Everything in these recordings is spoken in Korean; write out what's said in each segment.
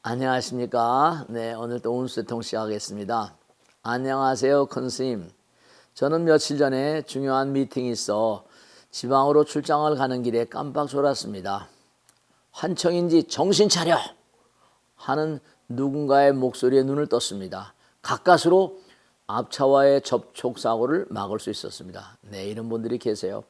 안녕하십니까. 네, 오늘 또 운수대통 시작하겠습니다. 안녕하세요, 큰 스님. 저는 며칠 전에 중요한 미팅이 있어 지방으로 출장을 가는 길에 깜빡 졸았습니다. 환청인지 정신 차려! 하는 누군가의 목소리에 눈을 떴습니다. 가까스로 앞차와의 접촉사고를 막을 수 있었습니다. 네, 이런 분들이 계세요.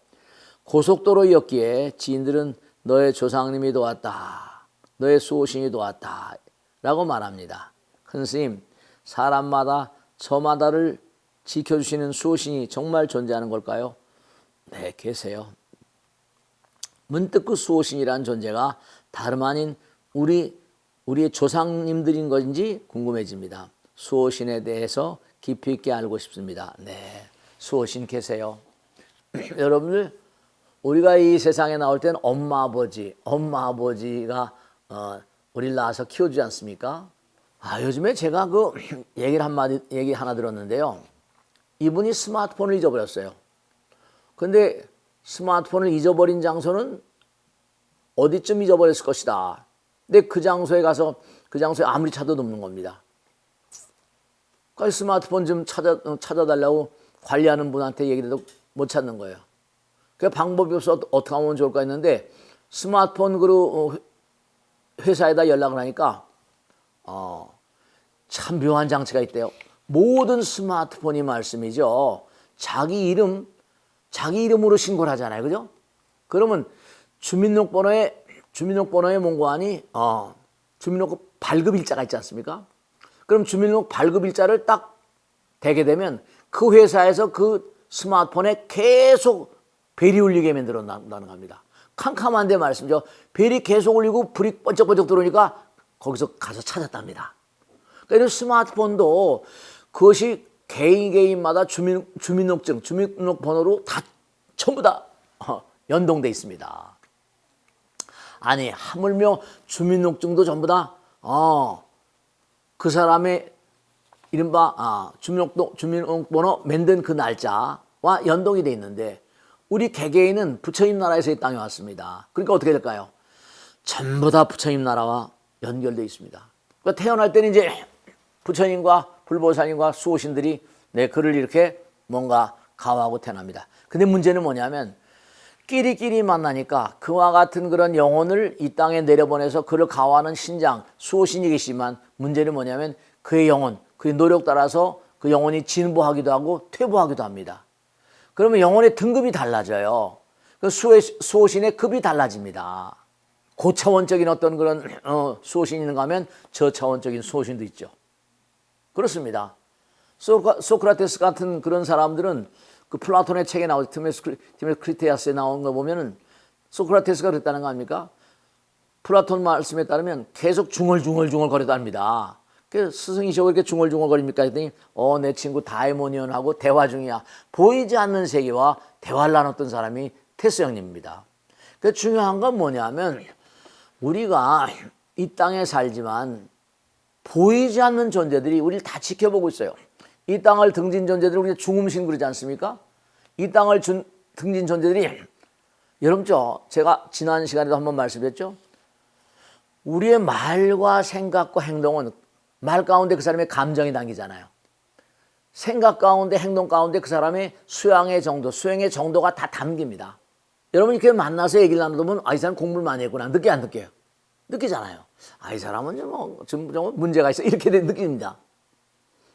고속도로였기에 지인들은 너의 조상님이 도왔다. 너의 수호신이 도왔다. 라고 말합니다. 큰 스님, 사람마다 저마다를 지켜주시는 수호신이 정말 존재하는 걸까요? 네, 계세요. 문득 그 수호신이라는 존재가 다름 아닌 우리의 조상님들인 것인지 궁금해집니다. 수호신에 대해서 깊이 있게 알고 싶습니다. 네, 수호신 계세요. 여러분들, 우리가 이 세상에 나올 때는 엄마 아버지가 우리를 낳아서 키워주지 않습니까? 요즘에 제가 그 얘기 하나 들었는데요. 이분이 스마트폰을 잊어버렸어요. 근데 스마트폰을 잊어버린 장소는 어디쯤 잊어버렸을 것이다. 근데 그 장소에 가서 그 장소에 아무리 찾아도 없는 겁니다. 그러니까 스마트폰 좀 찾아달라고 관리하는 분한테 얘기를 해도 못 찾는 거예요. 그 방법이 없어 어떻게 하면 좋을까 했는데 스마트폰 회사에다 연락을 하니까 참 묘한 장치가 있대요. 모든 스마트폰이 말씀이죠. 자기 이름으로 신고를 하잖아요. 그죠? 그러면 주민등록번호에 뭔고하니 주민등록 발급일자가 있지 않습니까? 그럼 주민등록 발급일자를 딱 대게 되면 그 회사에서 그 스마트폰에 계속 벨이 울리게 만들어 놓는다는 겁니다. 캄캄한데 말씀이죠. 벨이 계속 울리고 불이 번쩍번쩍 들어오니까 거기서 가서 찾았답니다. 그러니까 스마트폰도 그것이 개인마다 주민등록번호로 다 전부 다 연동돼 있습니다. 아니 하물며 주민등록증도 전부 다 그 사람의 이른바 주민등록번호 만든 그 날짜와 연동이 돼 있는데 우리 개개인은 부처님 나라에서 이 땅에 왔습니다. 그러니까 어떻게 될까요? 전부 다 부처님 나라와 연결되어 있습니다. 그러니까 태어날 때는 이제 부처님과 불보살님과 수호신들이 그를 이렇게 뭔가 가호하고 태어납니다. 근데 문제는 뭐냐면 끼리끼리 만나니까 그와 같은 그런 영혼을 이 땅에 내려보내서 그를 가호하는 신장, 수호신이 계시지만 문제는 뭐냐면 그의 영혼, 그의 노력 따라서 그 영혼이 진보하기도 하고 퇴보하기도 합니다. 그러면 영혼의 등급이 달라져요. 그 수호신의 급이 달라집니다. 고차원적인 어떤 그런 수호신이 있는가 하면 저차원적인 수호신도 있죠. 그렇습니다. 소크라테스 같은 그런 사람들은 그 플라톤의 책에 나오죠. 디메크리테아스에 나온 거 보면은 소크라테스가 그랬다는 거 아닙니까? 플라톤 말씀에 따르면 계속 중얼중얼 거렸답니다. 그 스승이시고 이렇게 중얼중얼거립니까? 했더니 내 친구 다이모니언하고 대화 중이야. 보이지 않는 세계와 대화를 나눴던 사람이 테스 형님입니다. 그 중요한 건 뭐냐면 우리가 이 땅에 살지만 보이지 않는 존재들이 우리를 다 지켜보고 있어요. 이 땅을 등진 존재들을 우리가 중음신 그러지 않습니까? 이 땅을 등진 존재들이 여러분 제가 지난 시간에도 한번 말씀드렸죠. 우리의 말과 생각과 행동은 말 가운데 그 사람의 감정이 담기잖아요. 생각 가운데 행동 가운데 그 사람의 수행의 정도가 다 담깁니다. 여러분 이렇게 만나서 얘기를 나누면 이 사람 공부를 많이 했구나. 느껴 안 느껴요? 느끼잖아요. 이 사람은 좀 문제가 있어. 이렇게 느낍니다.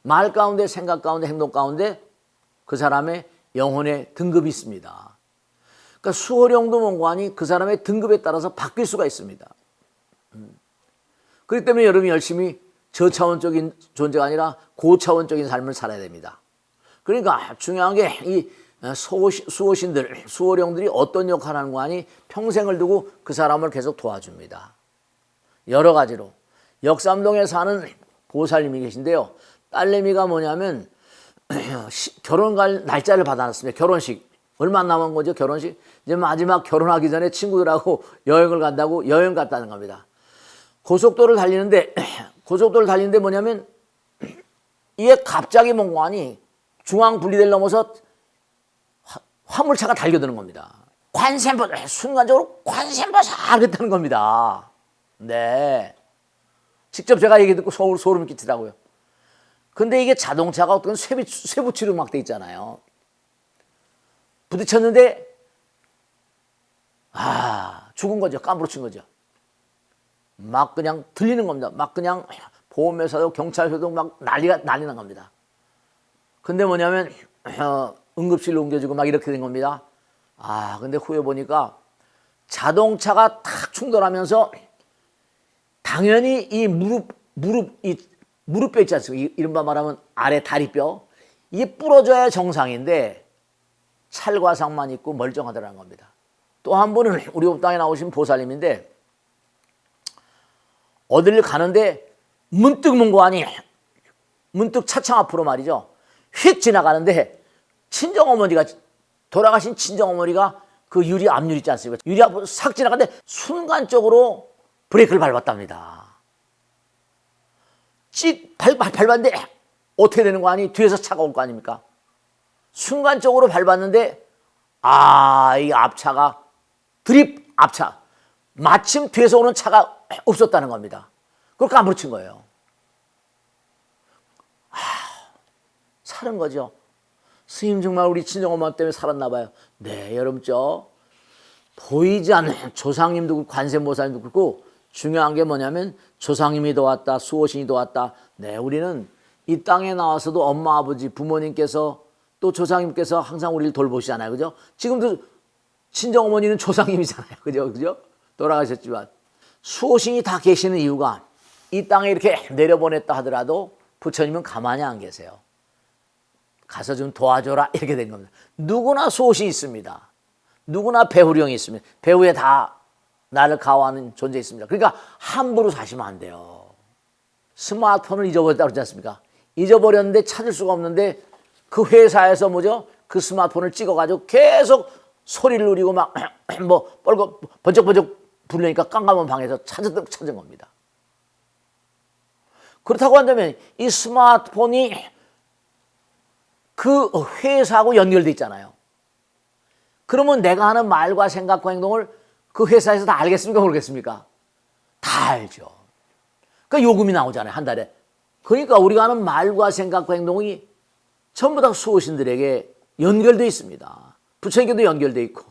말 가운데 생각 가운데 행동 가운데 그 사람의 영혼의 등급이 있습니다. 그러니까 수호령도 뭔고하니 그 사람의 등급에 따라서 바뀔 수가 있습니다. 그렇기 때문에 여러분이 열심히 저차원적인 존재가 아니라 고차원적인 삶을 살아야 됩니다. 그러니까 중요한 게 이 수호신들, 수호령들이 어떤 역할을 하는 거 아니 평생을 두고 그 사람을 계속 도와줍니다. 여러 가지로. 역삼동에 사는 보살님이 계신데요. 딸내미가 뭐냐면 결혼 갈 날짜를 받아놨습니다. 결혼식. 얼마 안 남은 거죠, 결혼식? 이제 마지막 결혼하기 전에 친구들하고 여행을 간다고 여행 갔다는 겁니다. 고속도로를 달리는데 뭐냐면 이게 갑자기 뭔가 하니 중앙 분리대를 넘어서 화물차가 달려드는 겁니다. 순간적으로 관세음보살 그랬다는 겁니다. 네. 직접 제가 얘기 듣고 소름이 끼치더라고요. 근데 이게 자동차가 어떤 쇠붙이로 막 돼 있잖아요. 부딪혔는데 죽은 거죠. 까무러친 거죠. 막 그냥 들리는 겁니다. 막 그냥 보험회사도 경찰서도 막 난리 난 겁니다. 근데 뭐냐면 응급실로 옮겨주고 막 이렇게 된 겁니다. 근데 후에 보니까 자동차가 탁 충돌하면서 당연히 이 무릎뼈 있지 않습니까? 이른바 말하면 아래 다리뼈. 이게 부러져야 정상인데 찰과상만 있고 멀쩡하더라는 겁니다. 또 한 분은 우리 옥당에 나오신 보살님인데 어디를 가는데 문득 문고하니 문득 차창 앞으로 말이죠. 휙 지나가는데 친정어머니가 돌아가신 친정어머니가 그 유리 앞유리 있지 않습니까? 유리 앞으로 싹 지나가는데 순간적으로 브레이크를 밟았답니다. 밟았는데 어떻게 되는 거 아니? 뒤에서 차가 올 거 아닙니까? 순간적으로 밟았는데 이 앞차가 드립 앞차 마침 뒤에서 오는 차가 없었다는 겁니다. 그걸 까무러친 거예요. 살은 거죠. 스님 정말 우리 친정엄마 때문에 살았나 봐요. 네, 여러분 보이지 않는 조상님도 그렇고 관세음보살님도 그렇고 중요한 게 뭐냐면 조상님이 도왔다, 수호신이 도왔다. 네, 우리는 이 땅에 나와서도 엄마, 아버지, 부모님께서 또 조상님께서 항상 우리를 돌보시잖아요. 그죠? 지금도 친정어머니는 조상님이잖아요. 그죠? 돌아가셨지만 수호신이 다 계시는 이유가 이 땅에 이렇게 내려보냈다 하더라도 부처님은 가만히 안 계세요. 가서 좀 도와줘라 이렇게 된 겁니다. 누구나 수호신이 있습니다. 누구나 배후령이 있습니다. 배후에 다 나를 가호하는 존재 있습니다. 그러니까 함부로 사시면 안 돼요. 스마트폰을 잊어버렸다고 그러지 않습니까? 잊어버렸는데 찾을 수가 없는데 그 회사에서 그 스마트폰을 찍어가지고 계속 소리를 누리고 막 뻘거 번쩍번쩍 부르니까 깜깜한 방에서 찾은 겁니다. 그렇다고 한다면 이 스마트폰이 그 회사하고 연결돼 있잖아요. 그러면 내가 하는 말과 생각과 행동을 그 회사에서 다 알겠습니까? 모르겠습니까? 다 알죠. 그러니까 요금이 나오잖아요. 한 달에. 그러니까 우리가 하는 말과 생각과 행동이 전부 다 수호신들에게 연결돼 있습니다. 부처님께도 연결돼 있고.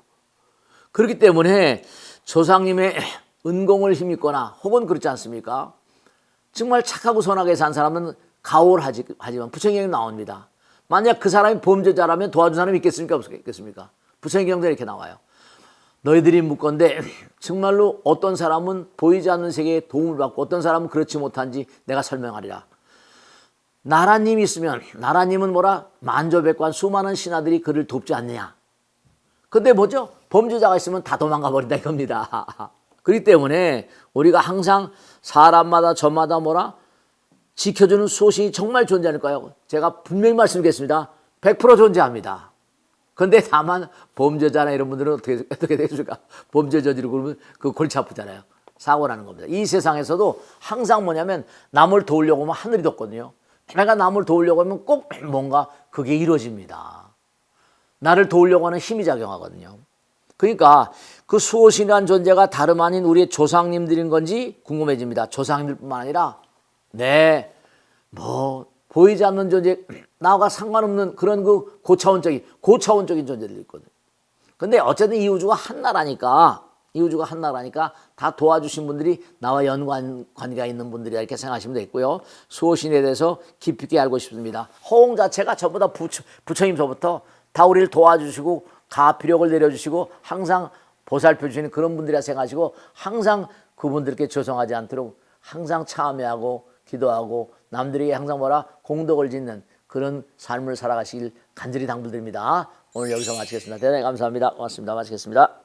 그렇기 때문에 조상님의 은공을 힘입거나 혹은 그렇지 않습니까? 정말 착하고 선하게 산 사람은 가호를 하지만 부처님 나옵니다. 만약 그 사람이 범죄자라면 도와준 사람이 있겠습니까? 없겠습니까? 부처님 경전에 이렇게 나와요. 너희들이 묻건대 정말로 어떤 사람은 보이지 않는 세계에 도움을 받고 어떤 사람은 그렇지 못한지 내가 설명하리라. 나라님이 있으면 나라님은 만조백관 수많은 신하들이 그를 돕지 않느냐. 근데 범죄자가 있으면 다 도망가 버린다 이겁니다. 그렇기 때문에 우리가 항상 사람마다 저마다 지켜주는 수호신이 정말 존재할까요? 제가 분명히 말씀드리겠습니다. 100% 존재합니다. 근데 다만 범죄자나 이런 분들은 어떻게 되십니까? 범죄 저지르고 그러면 그 골치 아프잖아요. 사고 나는 겁니다. 이 세상에서도 항상 뭐냐면 남을 도우려고 하면 하늘이 덮거든요. 내가 남을 도우려고 하면 꼭 뭔가 그게 이루어집니다. 나를 도우려고 하는 힘이 작용하거든요. 그러니까 그 수호신이라는 존재가 다름 아닌 우리의 조상님들인 건지 궁금해집니다. 조상님들뿐만 아니라 보이지 않는 존재, 나와 상관없는 그런 그 고차원적인 존재들이 있거든요. 근데 어쨌든 이 우주가 한나라니까 다 도와주신 분들이 나와 관계가 있는 분들이다 이렇게 생각하시면 되겠고요. 수호신에 대해서 깊이 있게 알고 싶습니다. 호응 자체가 전부 다 부처님서부터 다 우리를 도와주시고 가피력을 내려주시고 항상 보살펴 주시는 그런 분들이라 생각하시고 항상 그분들께 조성하지 않도록 항상 참여하고 기도하고 남들에게 항상 공덕을 짓는 그런 삶을 살아가시길 간절히 당부드립니다. 오늘 여기서 마치겠습니다. 대단히 감사합니다. 고맙습니다. 마치겠습니다.